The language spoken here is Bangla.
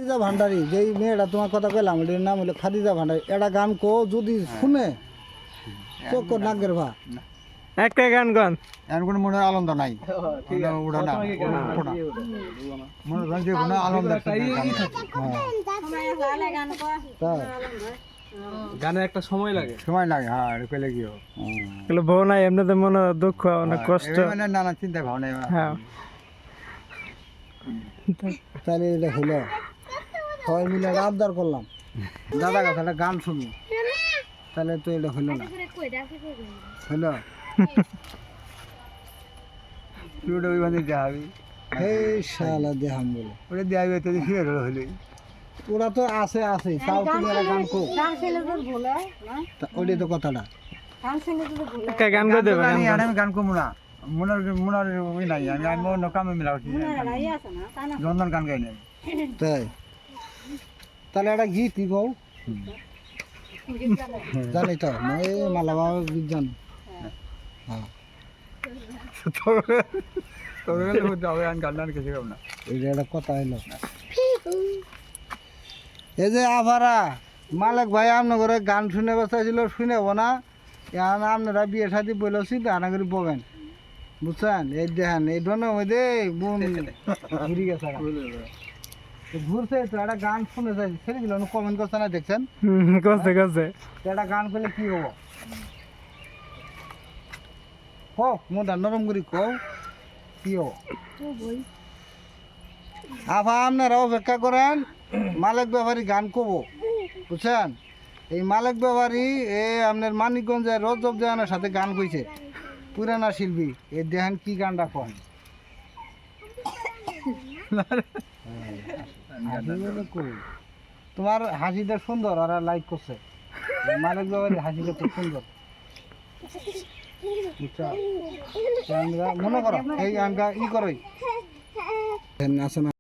খাদিজা ভান্ডারী যেই মেয়েটা তোমার কথা কইলাম এটার নাম হলো খাদিজা ভান্ডারী। এটা গান কো যদি শুনে চোখ নাগের ভা একটা গান গান এখন কোনো মনে আনন্দ নাই ওটা না মনে হয় যে কোনো আনন্দ গানে একটা সময় লাগে হ্যাঁ কইলে কি বউ নাই এমনিতে মনে দুঃখ অনেক কষ্ট মানে নানা চিন্তা ভাবনা হ্যাঁ তাহলে এটা হলো সবাই মিলে আবদার করলাম দাদা কাছে একটা গান শুনি, তাহলে তো এটা হলো না। হলো তুই ওই মানে যাবি এই শালা দেহাম বলে ওটা দেওয়া তো ফিরে হলে ওরা তো আছে তাও তুমি একটা গান কো, ওইটাই তো কথাটা। একটা গান করে দেবে আমি গান করবো না মনার ওই নাই আমি অন্য কামে মিলাচ্ছি জন্দন গান গাই নাই তাই তাহলে একটা গীত গো জানি তো এই মালা বাবা গীত জানো। হ্যাঁ এটা একটা কথা হইলো। এই যে আভারা মালিক ভাই আপনার ঘরে গান শুনে বসাইছিল, শুনেব না এখন আপনারা বিয়ে সাথে বলেছি তো আনা করে ববেন বুঝছেন। এই দেখেন এই ধরনের মধ্যে বোন ঘুরে গেছে ঘুরছে তো একটা গান শুনে যাই ছেলেগুলো কমেন্ট করছে না দেখছেন করছে একটা গান পেলে কি হবো হোক মোটা নরম করি কো কি হবো। আভা আপনারা অপেক্ষা করেন, মালিক ব্যাপারী গান কবো বুঝছেন। এই মালিক ব্যাপারী আপনার মানিকগঞ্জের রজব দেওয়ানের সাথে গান কইছে পুরানা শিল্পী। এই দেখেন কি গানটা কন তোমার হাসিটা সুন্দর আর লাইক করছে মালিক ব্যাপারী হাসিটা খুব সুন্দর মনে করো এই গানটা ই করোই আছে না।